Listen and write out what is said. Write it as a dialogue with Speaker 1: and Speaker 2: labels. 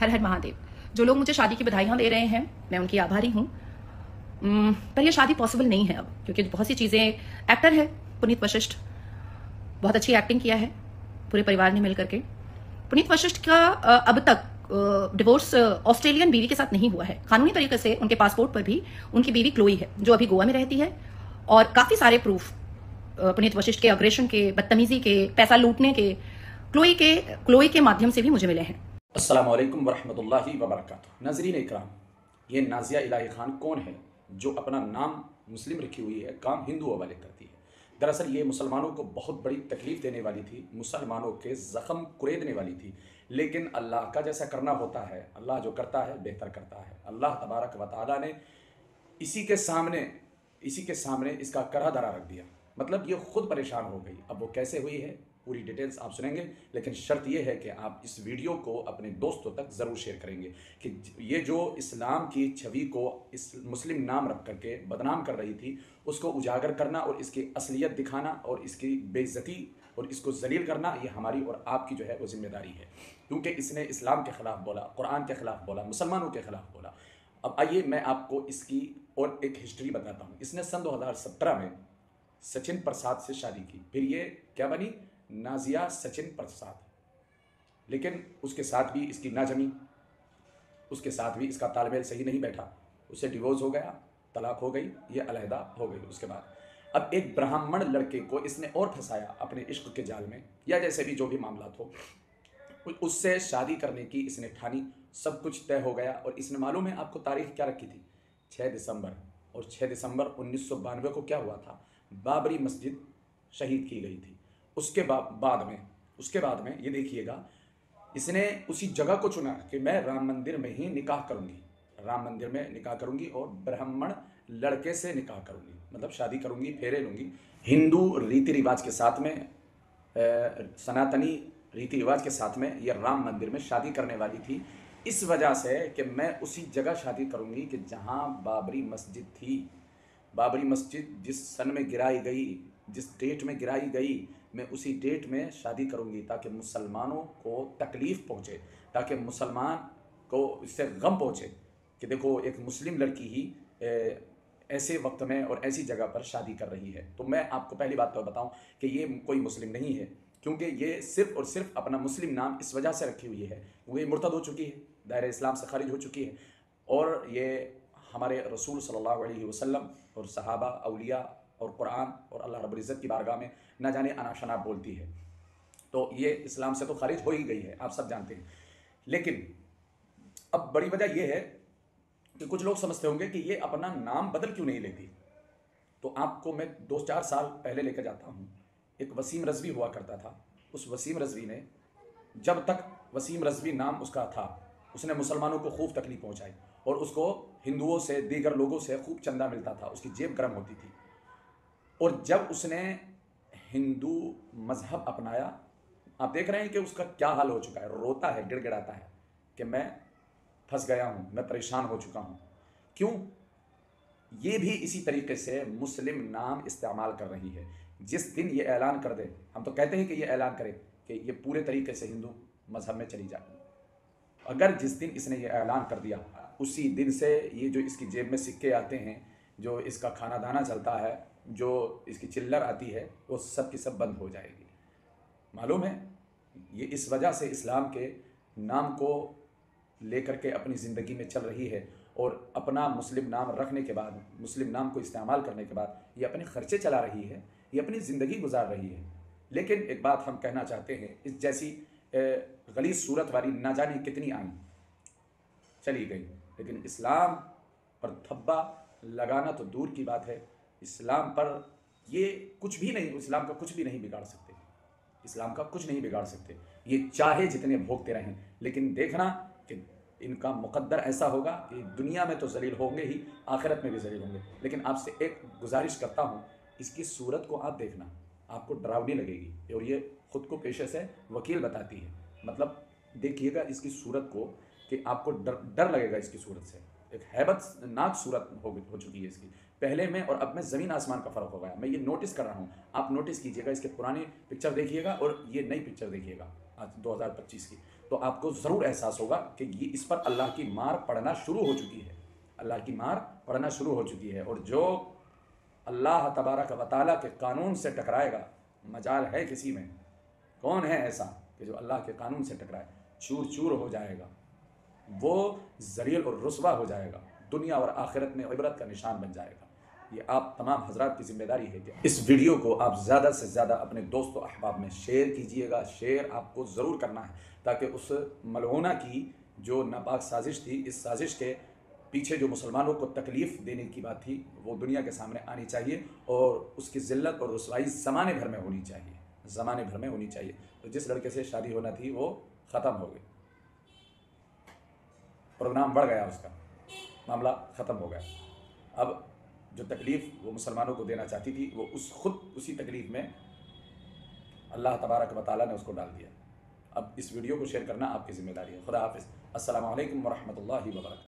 Speaker 1: हर हर महादेव। जो लोग मुझे शादी की बधाइयाँ दे रहे हैं, मैं उनकी आभारी हूँ। पर ये शादी पॉसिबल नहीं है अब, क्योंकि बहुत सी चीज़ें, एक्टर है पुनीत वशिष्ठ, बहुत अच्छी एक्टिंग किया है पूरे परिवार ने मिल करके। पुनीत वशिष्ठ का अब तक डिवोर्स ऑस्ट्रेलियन बीवी के साथ नहीं हुआ है। कानूनी तरीके से उनके पासपोर्ट पर भी उनकी बीवी क्लोई है, जो अभी गोवा में रहती है। और काफ़ी सारे प्रूफ पुनीत वशिष्ठ के अग्रेशन के, बदतमीजी के, पैसा लूटने के, क्लोई के माध्यम से भी मुझे मिले हैं।
Speaker 2: अस्सलामु अलैकुम वरहमतुल्लाहि वबरकातुहू। नाज़रीन इकराम, ये नाज़िया इलाही खान कौन है जो अपना नाम मुस्लिम रखी हुई है, काम हिंदुओं वाले करती है। दरअसल ये मुसलमानों को बहुत बड़ी तकलीफ़ देने वाली थी, मुसलमानों के ज़ख़म कुरेदने वाली थी। लेकिन अल्लाह का जैसा करना होता है, अल्लाह जो करता है बेहतर करता है। अल्लाह तबारक व तआला ने इसी के सामने इसका करा धरा रख दिया। मतलब ये खुद परेशान हो गई। अब वो कैसे हुई है, पूरी डिटेल्स आप सुनेंगे, लेकिन शर्त ये है कि आप इस वीडियो को अपने दोस्तों तक ज़रूर शेयर करेंगे कि ये जो इस्लाम की छवि को इस मुस्लिम नाम रख करके बदनाम कर रही थी, उसको उजागर करना और इसकी असलियत दिखाना और इसकी बेइज्जती और इसको जलील करना, ये हमारी और आपकी जो है वो जिम्मेदारी है। क्योंकि इसने इस्लाम के ख़िलाफ़ बोला, कुरान के ख़िलाफ़ बोला, मुसलमानों के ख़िलाफ़ बोला। अब आइए मैं आपको इसकी और एक हिस्ट्री बताता हूँ। इसने सन 2017 में सचिन प्रसाद से शादी की, फिर ये क्या बनी, नाज़िया सचिन प्रसाद। लेकिन उसके साथ भी इसकी ना जमी, उसके साथ भी इसका तालमेल सही नहीं बैठा, उससे डिवोर्स हो गया, तलाक हो गई, ये अलहदा हो गई। उसके बाद अब एक ब्राह्मण लड़के को इसने और फंसाया अपने इश्क के जाल में, या जैसे भी जो भी मामला हो, उससे शादी करने की इसने ठानी। सब कुछ तय हो गया और इसने, मालूम है आपको तारीख क्या रखी थी, 6 दिसंबर। और 6 दिसंबर 1992 को क्या हुआ था, बाबरी मस्जिद शहीद की गई थी। उसके बाद में ये देखिएगा, इसने उसी जगह को चुना कि मैं राम मंदिर में ही निकाह करूंगी, राम मंदिर में निकाह करूंगी और ब्राह्मण लड़के से निकाह करूंगी, मतलब शादी करूंगी, फेरे लूंगी। हिंदू रीति रिवाज के साथ में, सनातनी रीति रिवाज के साथ में ये राम मंदिर में शादी करने वाली थी, इस वजह से कि मैं उसी जगह शादी करूंगी कि जहां बाबरी मस्जिद थी। बाबरी मस्जिद जिस सन में गिराई गई, जिस डेट में गिराई गई, मैं उसी डेट में शादी करूंगी ताकि मुसलमानों को तकलीफ़ पहुंचे, ताकि मुसलमान को इससे गम पहुंचे कि देखो एक मुस्लिम लड़की ही ऐसे वक्त में और ऐसी जगह पर शादी कर रही है। तो मैं आपको पहली बात तो बताऊं कि ये कोई मुस्लिम नहीं है, क्योंकि ये सिर्फ़ और सिर्फ अपना मुस्लिम नाम इस वजह से रखी हुई है, वो मुर्तद हो चुकी है, दायरे इस्लाम से खारिज हो चुकी है। और ये हमारे रसूल सल्लल्लाहु अलैहि वसल्लम और सहाबा, औलिया और कुरान और अल्लाह रब्बुल इज़्ज़त की बारगाह में ना जाने अनाशना बोलती है। तो ये इस्लाम से तो खारिज हो ही गई है, आप सब जानते हैं। लेकिन अब बड़ी वजह यह है कि कुछ लोग समझते होंगे कि ये अपना नाम बदल क्यों नहीं लेती। तो आपको मैं 2-4 साल पहले लेकर जाता हूँ। एक वसीम रज़वी हुआ करता था। उस वसीम रज़वी ने, जब तक वसीम रज़वी नाम उसका था, उसने मुसलमानों को खूब तकलीफ पहुँचाई और उसको हिंदुओं से, दीगर लोगों से खूब चंदा मिलता था, उसकी जेब गर्म होती थी। और जब उसने हिंदू मज़हब अपनाया, आप देख रहे हैं कि उसका क्या हाल हो चुका है, रोता है, गिड़गिड़ाता है कि मैं फंस गया हूँ, मैं परेशान हो चुका हूँ। क्यों? ये भी इसी तरीके से मुस्लिम नाम इस्तेमाल कर रही है। जिस दिन ये ऐलान कर दे, हम तो कहते हैं कि ये ऐलान करे कि ये पूरे तरीके से हिंदू मज़हब में चली जाए, अगर जिस दिन इसने ये ऐलान कर दिया, उसी दिन से ये जो इसकी जेब में सिक्के आते हैं, जो इसका खाना दाना चलता है, जो इसकी चिल्लर आती है, वो सब की सब बंद हो जाएगी। मालूम है, ये इस वजह से इस्लाम के नाम को लेकर के अपनी ज़िंदगी में चल रही है और अपना मुस्लिम नाम रखने के बाद, मुस्लिम नाम को इस्तेमाल करने के बाद ये अपने खर्चे चला रही है, ये अपनी ज़िंदगी गुजार रही है। लेकिन एक बात हम कहना चाहते हैं, इस जैसी गलीज़ सूरत वाली ना जाने कितनी आई चली गई, लेकिन इस्लाम पर धब्बा लगाना तो दूर की बात है, इस्लाम पर ये कुछ भी नहीं, इस्लाम का कुछ भी नहीं बिगाड़ सकते, इस्लाम का कुछ नहीं बिगाड़ सकते। ये चाहे जितने भोगते रहें, लेकिन देखना कि इनका मुकद्दर ऐसा होगा कि दुनिया में तो जलील होंगे ही, आखिरत में भी जलील होंगे। लेकिन आपसे एक गुजारिश करता हूँ, इसकी सूरत को आप देखना, आपको डरावनी लगेगी। और ये ख़ुद को पेशे से वकील बताती है, मतलब देखिएगा इसकी सूरत को कि आपको डर लगेगा इसकी सूरत से। एक हैबतनाक सूरत हो चुकी है इसकी, पहले में और अब में ज़मीन आसमान का फ़र्क हो गया। मैं ये नोटिस कर रहा हूँ, आप नोटिस कीजिएगा, इसके पुरानी पिक्चर देखिएगा और ये नई पिक्चर देखिएगा आज 2025 की, تو آپ کو ضرور احساس ہوگا کہ یہ اس پر اللہ کی مار پڑنا شروع ہو چکی ہے، اللہ کی مار پڑنا شروع ہو چکی ہے۔ اور جو اللہ تبارک و تعالیٰ کے قانون سے ٹکرائے گا، مجال ہے کسی میں؟ کون ہے ایسا کہ جو اللہ کے قانون سے ٹکرائے؟ چور چور ہو جائے گا، وہ ذلیل اور رسوا ہو جائے گا، دنیا اور آخرت میں عبرت کا نشان بن جائے گا۔ یہ آپ تمام حضرات کی ذمہ داری ہے کہ اس ویڈیو کو آپ زیادہ سے زیادہ اپنے دوست و احباب میں شیئر کیجئے گا۔ شیئر آپ کو ضرور کرنا ہے تاکہ اس ملعونہ کی جو ناپاک سازش تھی، اس سازش کے پیچھے جو مسلمانوں کو تکلیف دینے کی بات تھی، وہ دنیا کے سامنے آنی چاہیے، اور اس کی ذلت اور رسوائی زمانے بھر میں ہونی چاہیے، زمانے بھر میں ہونی چاہیے۔ تو جس لڑکے سے شادی ہونا تھی وہ ختم ہو گئی، پروگرام بڑھ گیا، اس کا معاملہ ختم ہو گیا۔ اب جو تکلیف وہ مسلمانوں کو دینا چاہتی تھی، وہ خود اسی تکلیف میں اللہ تبارک و تعالیٰ نے اس کو ڈال دیا۔ اب اس ویڈیو کو شیئر کرنا آپ کی ذمہ داری ہے۔ خدا حافظ۔ السلام علیکم ورحمۃ اللہ وبرکاتہ۔